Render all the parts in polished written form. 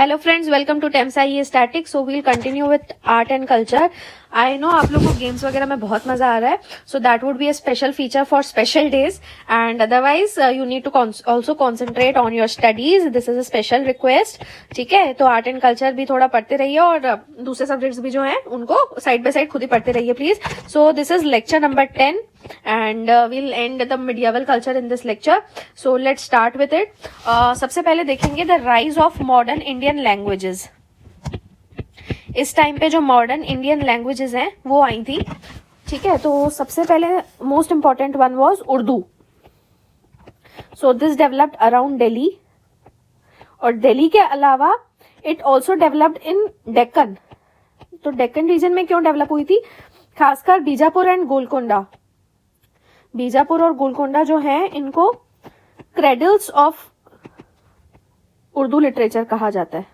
Hello friends, welcome to TEMSA EA Statics. So we'll continue with art and culture. I know आप लोगों को games वगैरह में बहुत मजा आ रहा है. So that would be a special feature for special days. And otherwise you need to also concentrate on your studies. This is a special request. ठीक है, तो आर्ट एंड कल्चर भी थोड़ा पढ़ते रहिए और दूसरे सब्जेक्ट्स भी जो हैं उनको साइड बाय साइड खुद ही पढ़ते रहिए please. So this is lecture number 10 and we'll end the medieval culture in this lecture. So let's start with it. सबसे पहले देखेंगे the rise of modern Indian languages. इस टाइम पे जो मॉडर्न इंडियन लैंग्वेजेस हैं वो आई थी. ठीक है, तो सबसे पहले most important one was Urdu. So this developed around Delhi और दिल्ली के अलावा it also developed in Deccan. तो डेक्कन रीजन में क्यों डेवलप हुई थी? खासकर बीजापुर एंड गोलकोंडा. बीजापुर और गोलकोंडा जो हैं इनको क्रेडल्स ऑफ उर्दू लिटरेचर कहा जाता है.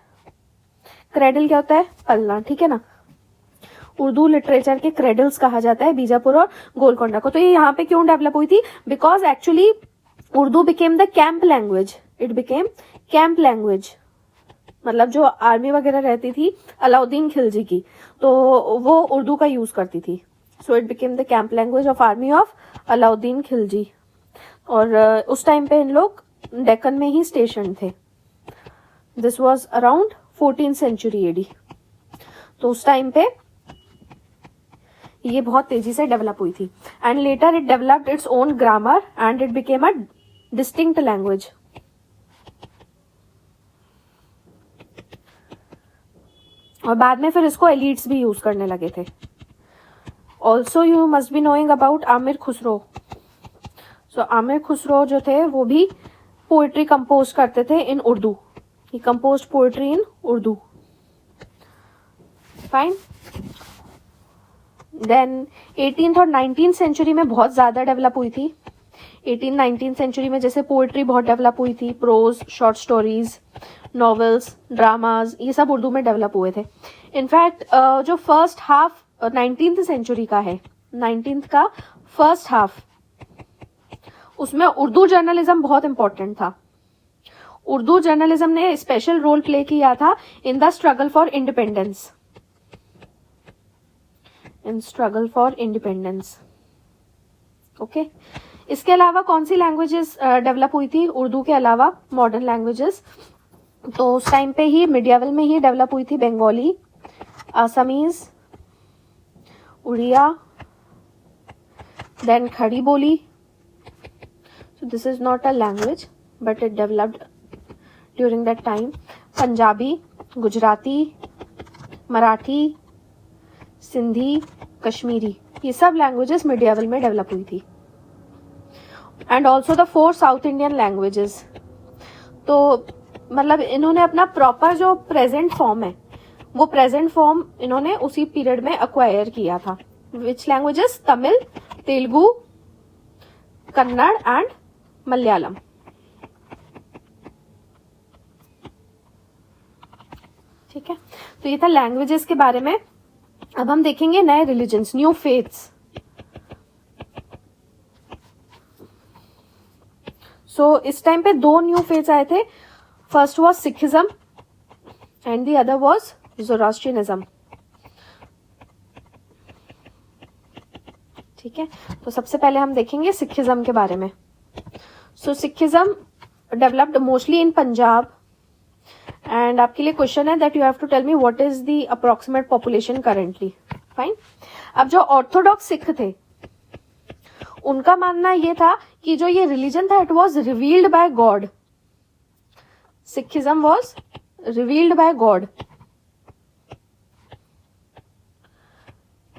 क्रेडल क्या होता है? पलना. ठीक है ना, उर्दू लिटरेचर के क्रेडल्स कहा जाता है बीजापुर और गोलकोंडा को. तो ये यहाँ पे क्यों डेवलप हुई थी? Because actually Urdu became the camp language. It became camp language. मतलब जो आर्मी वगैरह रहती थी अलाउद्दीन खिलजी की, तो वो उर्दू का यूज करती थी. So it became the camp language of army of Alauddin Khilji. और उस टाइम पे इन लोग डेक्कन में ही स्टेशन थे. This was around 14th century AD. तो उस टाइम पे ये बहुत तेजी से डेवलप हुई थी. And later it developed its own grammar and it became a distinct language. और बाद में फिर इसको एलिट्स भी यूज करने लगे थे. Also you must be knowing about Amir Khusro. So Amir Khusro जो थे वो भी पोएट्री कंपोज करते थे इन Urdu. He composed poetry in Urdu. Fine. Then 18th और 19th सेंचुरी में बहुत ज्यादा डेवलप हुई थी. 18th-19th सेंचुरी में जैसे पोएट्री बहुत डेवलप हुई थी. Prose, short stories, novels, dramas, ये सब उर्दू में डेवलप हुए थे. इनफैक्ट जो फर्स्ट हाफ 19th सेंचुरी का है, 19th का फर्स्ट हाफ, उसमें उर्दू जर्नलिज्म बहुत इंपॉर्टेंट था. उर्दू जर्नलिज्म ने स्पेशल रोल प्ले किया था in the struggle for independence. In struggle for independence. Okay, इसके अलावा कौन सी लैंग्वेजेस डेवलप हुई थी उर्दू के अलावा? मॉडर्न लैंग्वेजेस तो उस टाइम पे ही मिडियावल में ही डेवलप हुई थी. बंगाली, असमीज, उड़िया, देन खड़ी बोली. सो this is not a language but it developed during that time. Punjabi, Gujarati, Marathi, Sindhi, Kashmiri, ये सब लैंग्वेजेस मिडियावल में डेवलप हुई थी. And also the 4 south Indian languages. तो मतलब इन्होंने अपना प्रॉपर जो प्रेजेंट फॉर्म है वो प्रेजेंट फॉर्म इन्होंने उसी पीरियड में अक्वायर किया था. विच लैंग्वेजेस? तमिल, तेलुगु, कन्नड़ एंड मलयालम. ठीक है, तो ये था लैंग्वेजेस के बारे में. अब हम देखेंगे नए रिलीजन्स, न्यू फेथ्स. सो इस टाइम पे 2 न्यू फेथ्स आए थे. First was Sikhism and the other was Zoroastrianism. ठीक है, तो सबसे पहले हम देखेंगे सिखिज्म के बारे में. So Sikhism developed mostly in Punjab. And आपके लिए क्वेश्चन है that you have to tell me what is the approximate population currently. Fine. अब जो ऑर्थोडॉक्स सिख थे उनका मानना ये था कि जो ये रिलीजन था it was revealed by God. Sikhism was revealed by God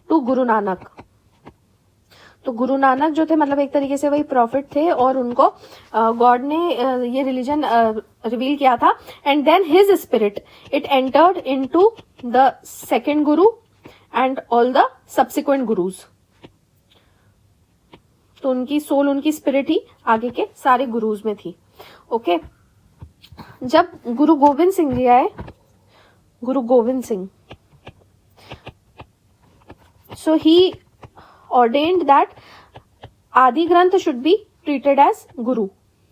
to Guru Nanak. तो गुरु नानक जो थे मतलब एक तरीके से वही प्रॉफिट थे और उनको गॉड ने ये रिलीजन रिवील किया था. And then his spirit it entered into the second guru and all the subsequent gurus. तो उनकी सोल, उनकी स्पिरिट ही आगे के सारे गुरुज में थी. ओके, जब गुरु गोविंद सिंह जी आए, गुरु गोविंद सिंह, सो ही ordained that आदि ग्रंथ should be treated as Guru.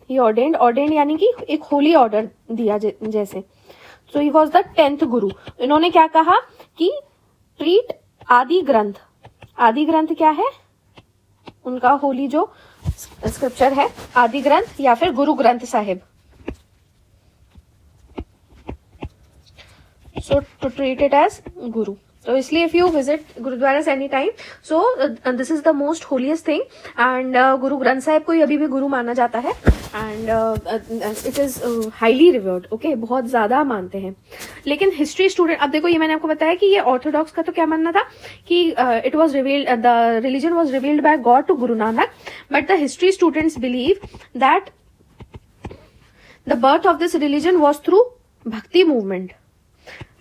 He ordained यानी कि एक होली ऑर्डर दिया जैसे. सो ही वॉज द 10th गुरु। इन्होंने क्या कहा कि ट्रीट आदि ग्रंथ, आदि ग्रंथ क्या है, उनका होली जो स्क्रिप्चर है आदि ग्रंथ या फिर Guru Granth Sahib. So to treat it as guru. तो इसलिए if you visit gurudwara any time, so this is the most holiest thing. And Guru Granth Sahib को अभी भी गुरु माना जाता है and it is highly revered. Okay, बहुत ज्यादा मानते हैं। लेकिन हिस्ट्री स्टूडेंट, अब देखो ये मैंने आपको बताया कि ये ऑर्थोडॉक्स का तो क्या मानना था कि it was revealed, the religion was revealed by God to Guru Nanak, but the history students believe that the birth of this religion was through Bhakti movement.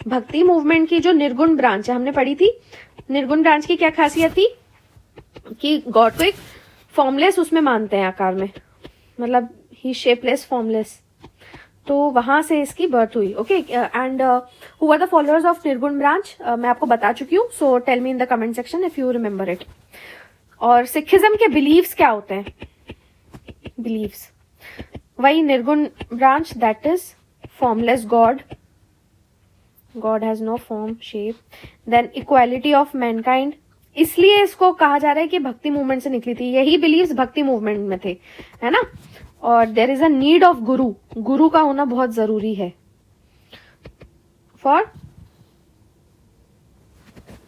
Bhakti movement की जो निर्गुण ब्रांच है, हमने पढ़ी थी, निर्गुण ब्रांच की क्या खासियत थी कि गॉड को एक फॉर्मलेस उसमें मानते हैं आकार में, मतलब ही शेपलेस फॉर्मलेस, तो वहां से इसकी बर्थ हुई। Okay, and who are the followers of Nirgun branch, मैं आपको बता चुकी हूँ, so tell me in the comment section if you remember it. और सिखिज्म के बिलीव्स क्या होते हैं, बिलीव्स वही Nirgun branch, that is formless God, God has no form, shape, then equality of mankind, इसलिए इसको कहा जा रहा है कि भक्ति मूवमेंट से निकली थी, यही बिलीव्स भक्ति मूवमेंट में थे, है ना। और there is a need of guru, guru का होना बहुत जरूरी है फॉर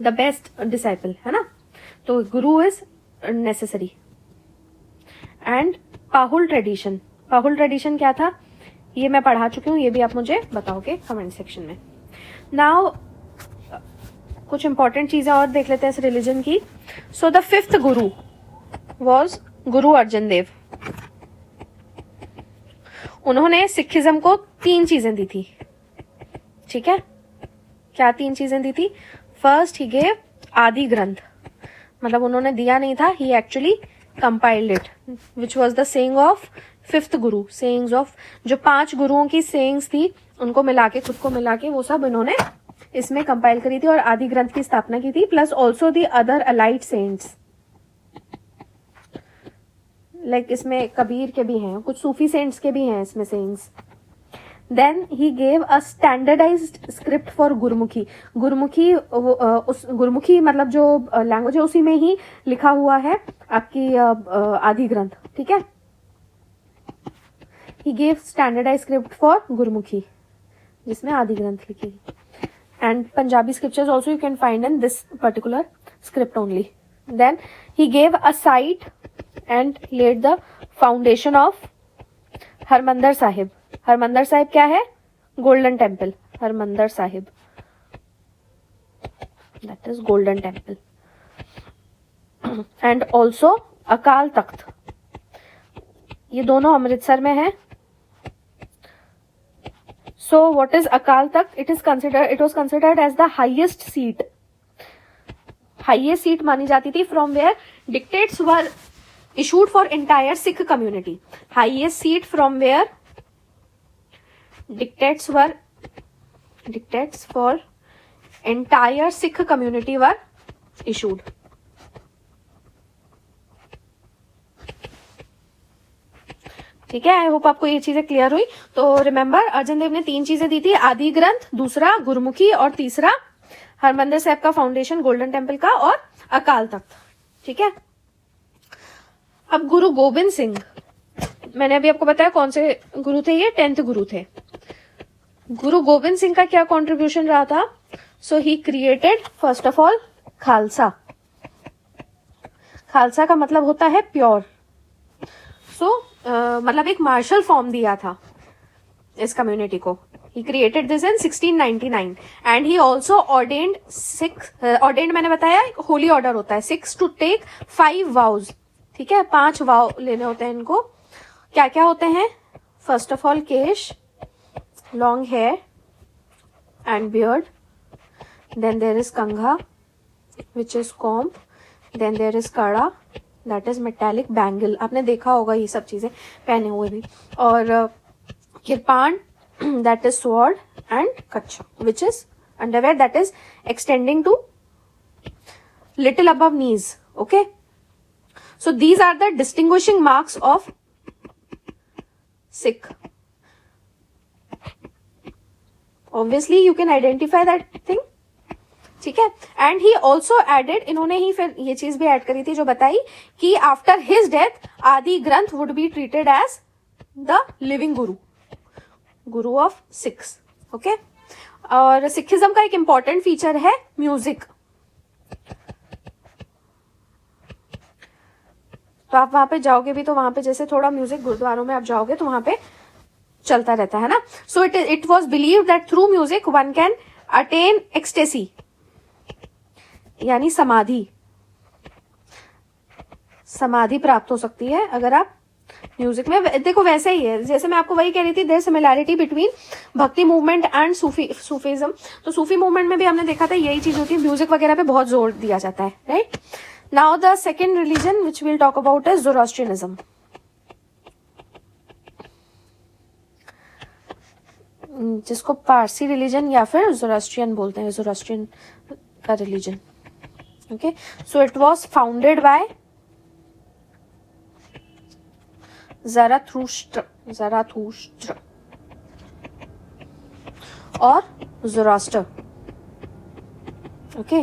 द बेस्ट डिसाइपल, है ना। तो गुरु is necessary. And पाहुल tradition, पाहुल tradition क्या था ये मैं पढ़ा चुकी हूँ, ये भी आप मुझे बताओगे कमेंट सेक्शन में। नाउ कुछ इंपॉर्टेंट चीजें और देख लेते हैं इस रिलीजन की। So the 5th Guru was Guru Arjan Dev. उन्होंने सिखिज्म को 3 चीजें दी थी, ठीक है। क्या 3 चीजें दी थी? फर्स्ट ही गेव आदि ग्रंथ, मतलब उन्होंने दिया नहीं था, he actually compiled it, which was the saying of 5th guru, sayings of जो 5 गुरुओं की सेइंग्स थी उनको मिला के, खुद को मिला के वो सब इन्होंने इसमें कंपाइल करी थी और आदि ग्रंथ की स्थापना की थी, plus also the other allied saints, like इसमें कबीर के भी हैं, कुछ सूफी सेंट्स के भी हैं इसमें sayings. Then he gave a standardised script for Gurmukhi, Gurmukhi उस गुरुमुखी मतलब जो लैंग्वेज है उसी में ही लिखा हुआ है आपकी आदि ग्रंथ, ठीक है। He gave standardised script for Gurmukhi, जिसमें आदि ग्रंथ लिखी, and Punjabi scriptures also you can find in this particular script only. Then he gave a site and laid the foundation of Harmandir Sahib. Harmandir Sahib क्या है? Golden temple, Harmandir Sahib, that is golden temple. And also Akal Takht, ये दोनों अमृतसर में है। So what is Akal Takht? It was considered as the highest seat. Highest seat मानी जाती थी from where dictates were issued for entire Sikh community. Highest seat from where dictates for entire Sikh community were issued. ठीक है, आई hope आपको ये चीजें clear हुई। तो रिमेंबर अर्जन देव ने 3 चीजें दी थी, आदि ग्रंथ, दूसरा गुरुमुखी और तीसरा हरमंदिर साहिब का फाउंडेशन गोल्डन टेम्पल का और अकाल तख्त, ठीक है। अब गुरु गोबिंद सिंह, मैंने अभी आपको बताया कौन से गुरु थे, ये 10th गुरु थे। गुरु गोबिंद सिंह का क्या कॉन्ट्रीब्यूशन रहा था? So he created first of all Khalsa. Khalsa का मतलब होता है प्योर। मतलब एक मार्शल फॉर्म दिया था इस कम्युनिटी को। He created this in 1699 and he also ordained 6, ordained मैंने बताया होली ऑर्डर होता है 6 टू टेक 5 वाउज, ठीक है, 5 वाव लेने होते हैं इनको। क्या क्या होते हैं? First of all kesh, long hair and beard, then there is kangha which is comb, then there is kara that is metallic bangle, आपने देखा होगा ये सब चीजें पहने हुए भी, और kirpan that is sword and kachha which is underwear that is extending to little above knees. Okay, so these are the distinguishing marks of Sikh. Obviously you can identify that thing, ठीक है। एंड ही ऑल्सो एडेड, इन्होंने ही फिर ये चीज भी add करी थी जो बताई कि after his death Adi Granth would be treated as the living guru, guru of Sikhs, okay. और सिखिज्म का एक इंपॉर्टेंट फीचर है म्यूजिक। तो आप वहां पे जाओगे भी तो वहां पे जैसे थोड़ा म्यूजिक, गुरुद्वारों में आप जाओगे तो वहां पे चलता रहता है ना। सो it was believe that through music one can attain ecstasy, यानी समाधि, समाधि प्राप्त हो सकती है अगर आप म्यूजिक में। देखो वैसे ही है, जैसे मैं आपको वही कह रही थी, देयर सिमिलैरिटी बिटवीन भक्ति मूवमेंट एंड सूफीज्म। तो सूफी मूवमेंट में भी हमने देखा था यही चीज होती है, म्यूजिक वगैरह पे बहुत जोर दिया जाता है, right. Now the second religion which will talk about is Zoroastrianism. जिसको पारसी रिलीजन या फिर ज़ोरास्ट्रियन बोलते हैं, ज़ोरास्ट्रियन का religion, okay. So it was founded by Zarathustra और Zoroaster, okay,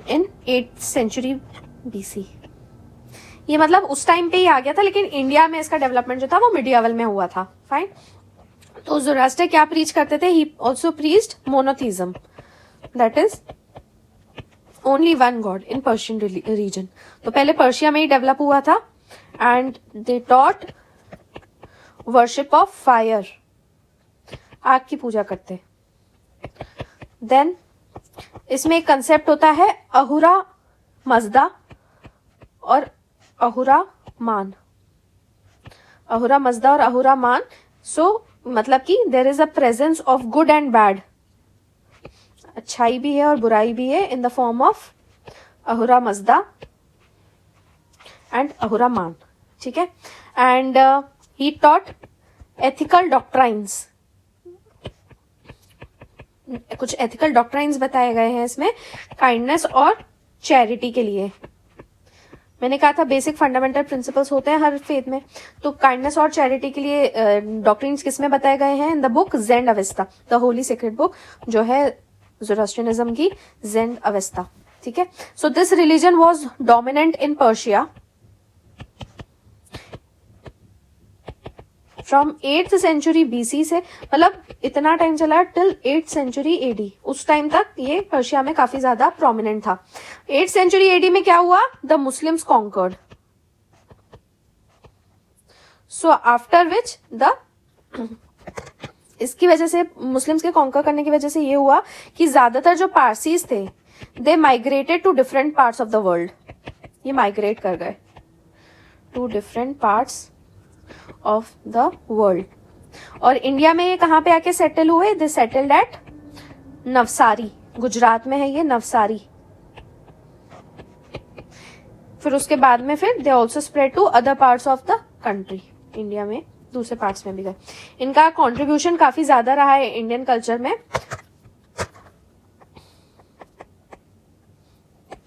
in 8th century BC। ये मतलब उस टाइम पे ही आ गया था, लेकिन इंडिया में इसका डेवलपमेंट जो था वो मिडियावल में हुआ था, फाइन। तो ज़ोरास्टर क्या प्रीच करते थे? He also preached monotheism, that is only one God in Persian region. तो पहले पर्शिया में ही डेवलप हुआ था and they taught worship of fire, आग की पूजा करते। देन इसमें एक कंसेप्ट होता है अहुरा मजदा और अहुरा मान, अहुरा मजदा और अहुरा मान। सो मतलब कि there is a presence of good and bad, अच्छाई भी है और बुराई भी है, in the form of Ahura Mazda and Ahura मान, ठीक है। And he taught ethical doctrines, कुछ एथिकल डॉक्ट्राइन्स बताए गए हैं इसमें काइंडनेस और चैरिटी के लिए। मैंने कहा था बेसिक फंडामेंटल प्रिंसिपल्स होते हैं हर फेथ में, तो काइंडनेस और चैरिटी के लिए डॉक्ट्रिन्स किसमें बताए गए हैं? In the book Zend Avesta, the holy secret book जो है ज़ोरास्ट्रियनिज्म की, ज़ेंड अवेस्ता, ठीक है। So this religion was dominant in Persia from 8th century BC से, मतलब इतना टाइम चला टिल 8th century AD। उस टाइम तक ये पर्शिया में काफी ज्यादा प्रोमिनेंट था। 8th century AD में क्या हुआ? The Muslims conquered, so after which the, इसकी वजह से मुस्लिम्स के कॉन्कर करने की वजह से ये हुआ कि ज्यादातर जो पारसीज थे they migrated to different parts of the world, ये माइग्रेट कर गए to different parts of the world. और इंडिया में ये कहाँ पे आके सेटल हुए? They settled at Navsari, Gujarat में है ये नवसारी। फिर उसके बाद में फिर they also spread to other parts of the country, India में दूसरे पार्ट्स में भी गए। इनका कंट्रीब्यूशन काफी ज्यादा रहा है इंडियन कल्चर में।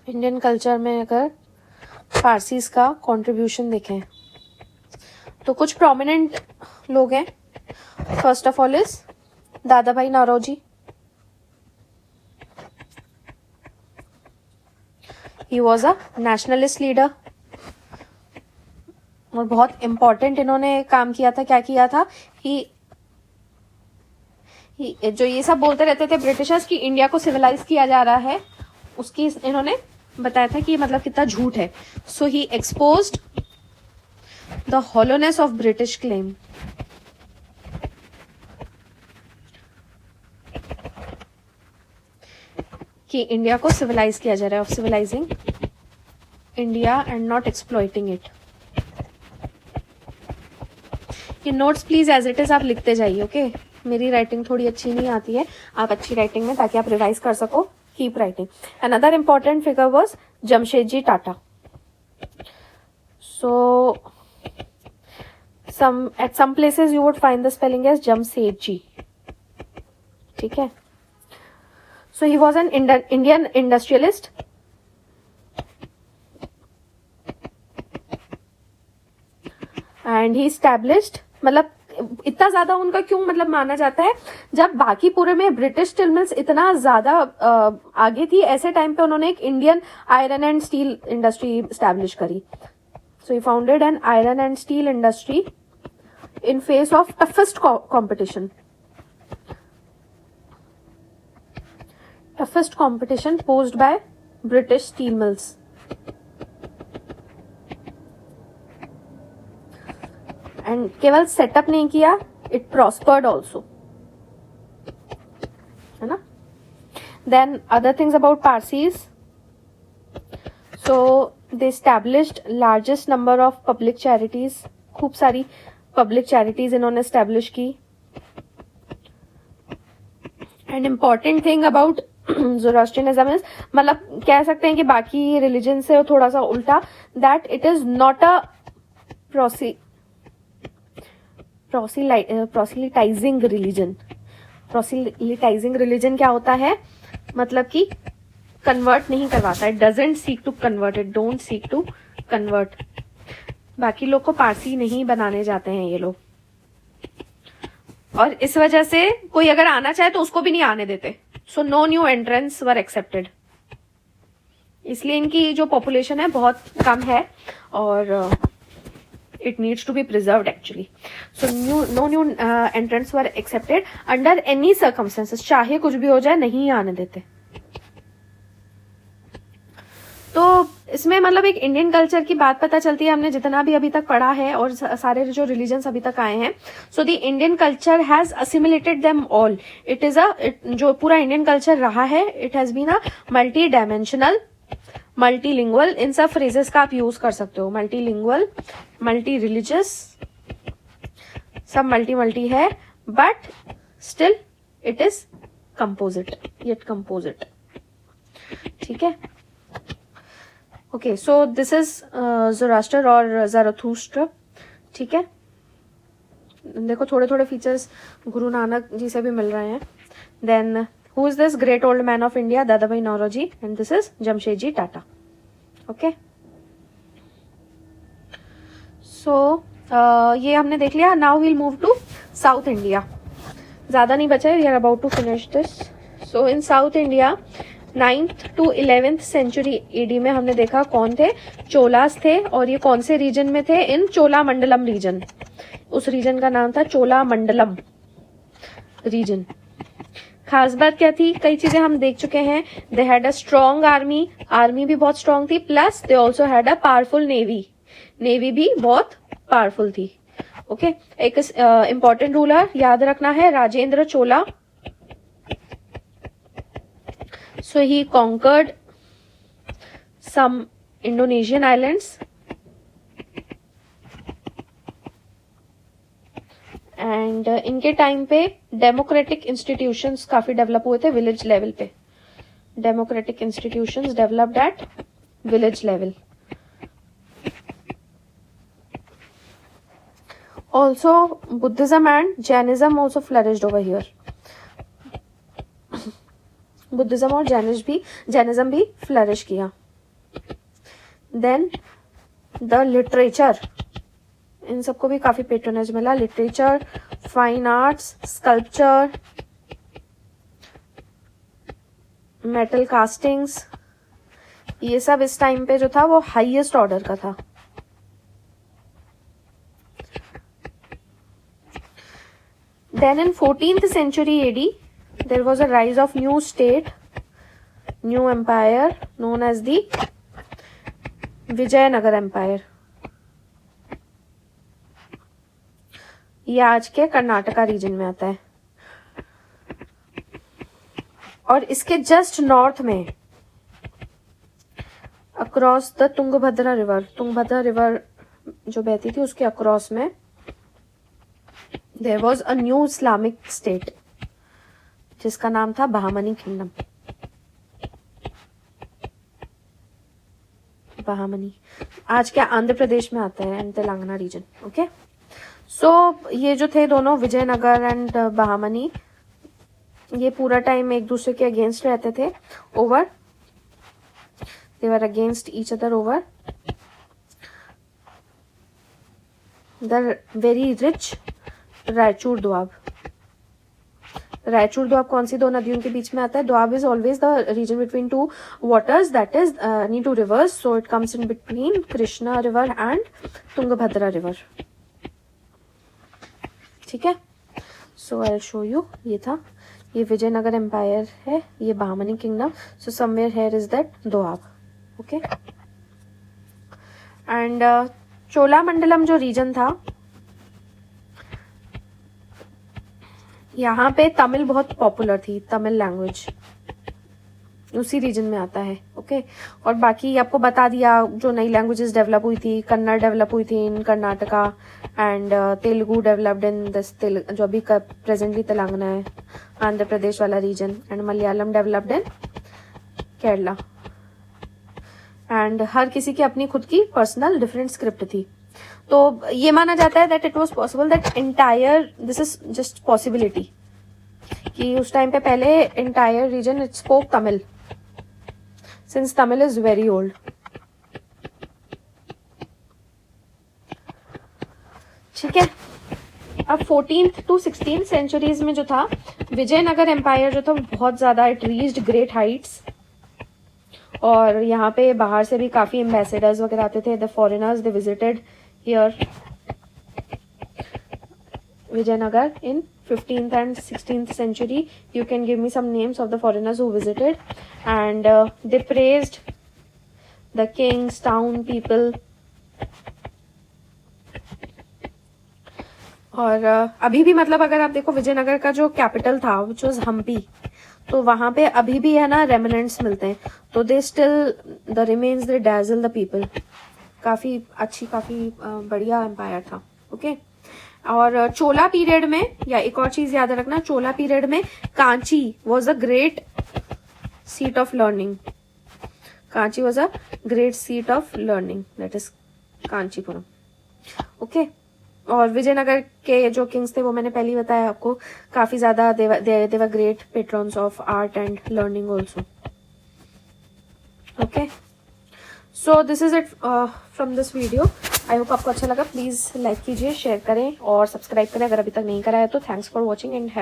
इंडियन कल्चर में अगर फारसीज का कंट्रीब्यूशन देखें तो कुछ प्रोमिनेंट लोग हैं। First of all is Dadabhai Naoroji, he was a nationalist leader और बहुत इंपॉर्टेंट इन्होंने काम किया था। क्या किया था कि जो ये सब बोलते रहते थे ब्रिटिशर्स की इंडिया को सिविलाइज किया जा रहा है, उसकी इन्होंने बताया था कि मतलब कितना झूठ है। So he exposed the hollowness of British claim. कि इंडिया को सिविलाइज किया जा रहा है, of civilizing India and not exploiting it. ये notes please as it is आप लिखते जाइए, ओके। मेरी राइटिंग थोड़ी अच्छी नहीं आती है, आप अच्छी राइटिंग में, ताकि आप रिवाइज कर सको, keep writing. Another important figure was Jamshedji Tata. So at some places you would find the spelling as Jamsetji, ठीक है। So he was an Indian industrialist and he established, मतलब इतना ज्यादा उनका क्यों मतलब माना जाता है, जब बाकी पूरे में ब्रिटिश स्टील मिल्स इतना ज्यादा आगे थी, ऐसे टाइम पे उन्होंने एक Indian iron and steel industry establish करी. So he founded an iron and steel industry in face of toughest competition posed by British steel mills. And केवल सेटअप नहीं किया, it prospered also, है ना. Then other things about Parsis. So they established largest number of public charities. खूब सारी public charities इन्होंने establish की. And important thing about Zoroastrianism is, मतलब कह सकते हैं कि बाकी रिलीजन से थोड़ा सा उल्टा, that it is not a proselytizing religion. Proselytizing religion क्या होता है, मतलब कि कन्वर्ट नहीं करवाता. It doesn't seek to convert, it don't seek to convert. बाकी लोग को पारसी नहीं बनाने जाते हैं ये लोग, और इस वजह से कोई अगर आना चाहे तो उसको भी नहीं आने देते. So no new entrants were accepted. इसलिए इनकी जो पॉपुलेशन है बहुत कम है, और it needs to be preserved actually. So no new entrants were accepted under any circumstances. चाहे कुछ भी हो जाए, नहीं आने देते. तो इसमें मतलब एक इंडियन कल्चर की बात पता चलती है, हमने जितना भी अभी तक पढ़ा है और सारे जो रिलीजन्स अभी तक आए हैं. So the Indian culture has assimilated them all. It is जो पूरा इंडियन कल्चर रहा है, it has been a multi dimensional, multilingual. इन सब फ्रेजेस का आप यूज कर सकते हो. मल्टीलिंगुअल, मल्टी रिलीजियस, सब मल्टी है, but still it is composite, yet composite. ठीक है. Okay, so this is Zoroaster और ज़रथुस्ट्र. ठीक है. देखो थोड़े थोड़े फीचर्स गुरु नानक जी से भी मिल रहे हैं. Then who is this great old man of India, Dadabhai Naoroji, and this is Jamshedji Tata. Okay, so ये हमने देख लिया. Now we'll move to South India. ज्यादा नहीं बचा है, we are about to finish this. So in South India 9th to 11th century AD में हमने देखा कौन थे, चोलास थे. और ये कौन से रीजन में थे, इन चोला मंडलम रीजन. उस रीजन का नाम था चोला मंडलम रीजन. खास बात क्या थी, कई चीजें हम देख चुके हैं. They had a strong army, army भी बहुत स्ट्रॉन्ग थी, plus they also had a powerful navy, navy भी बहुत पावरफुल थी. ओके, एक इंपॉर्टेंट रूलर याद रखना है, राजेंद्र चोला. So he conquered some Indonesian islands and इनके टाइम पे डेमोक्रेटिक इंस्टीट्यूशंस काफी डेवलप हुए थे विलेज लेवल पे. Democratic institutions developed at village level. Also Buddhism and Jainism also flourished over here. Buddhism और जैनिज्म भी फ्लरिश किया. देन द लिटरेचर, इन सबको भी काफी पेट्रोनेज मिला. Literature, fine arts, sculpture, metal castings, ये सब इस टाइम पे जो था वो हाईएस्ट ऑर्डर का था. Then in 14th century AD there was a rise of new state, new empire known as the Vijayanagar empire. ये आज के कर्नाटका रीजन में आता है. और इसके जस्ट नॉर्थ में अक्रॉस द तुंगभद्रा रिवर जो बहती थी उसके अक्रॉस में there was a new Islamic state जिसका नाम था बहामनी किंगडम. बहामनी आज क्या आंध्र प्रदेश में आता है and Telangana reason. Okay, so ये जो थे दोनों विजयनगर एंड बहामनी, ये पूरा टाइम एक दूसरे के अगेंस्ट रहते थे. Over they were against each other over the very rich Raichur doab. Raichur doab कौन सी दो नदियों के बीच में आता है? Doab is always the region between two waters, that is नी two rivers, so it comes in between Krishna river and Tungabhadra river. ठीक है, सो आई शो यू। ये था, ये विजयनगर एम्पायर है, ये Bahmani kingdom, so somewhere here is that doab. Okay, and Cholamandalam जो region था, यहाँ पे तमिल बहुत पॉपुलर थी, तमिल लैंग्वेज उसी रीजन में आता है। ओके, और बाकी आपको बता दिया जो नई लैंग्वेजेस डेवलप हुई थी, कन्नड़ डेवलप हुई थी in Karnataka, and Telugu developed in this जो अभी प्रेजेंटली तेलंगाना है, आंध्र प्रदेश वाला region, and Malayalam developed in Kerala. And हर किसी की अपनी खुद की पर्सनल डिफरेंट स्क्रिप्ट थी। तो ये माना जाता है that it was possible that entire, this is just possibility, कि उस टाइम पे पहले entire reason it spoke Tamil, since Tamil is very old. ठीक है, अब 14th to 16th सेंचुरीज में जो था विजयनगर एम्पायर जो था बहुत ज्यादा इट रीच्ड ग्रेट हाइट्स, और यहाँ पे बाहर से भी काफी एम्बेसडर्स वगैरह आते थे, the foreigners they visited here Vijayanagar in 15th and 16th century. You can give me some names of the foreigners who visited, and they praised the kings, town people. और अभी भी मतलब अगर आप देखो विजयनगर का जो कैपिटल था विच वाज हम्पी, तो वहां पे अभी भी है ना रेमिनेंट्स मिलते हैं, तो they still the remains they dazzle the people. काफी अच्छी, काफी बढ़िया एम्पायर था। ओके, और चोला पीरियड में, या एक और चीज याद रखना, चोला पीरियड में Kanchi was a great seat of learning. Kanchi was a great seat of learning, that is Kanchipuram. Okay, और विजयनगर के जो किंग्स थे वो मैंने पहले ही बताया आपको, काफी ज्यादा they were great patrons of art and learning also. Okay, so this is it from this video. I hope आपको अच्छा लगा। प्लीज लाइक कीजिए, शेयर करें और सब्सक्राइब करें अगर अभी तक नहीं करा है तो। Thanks for watching and have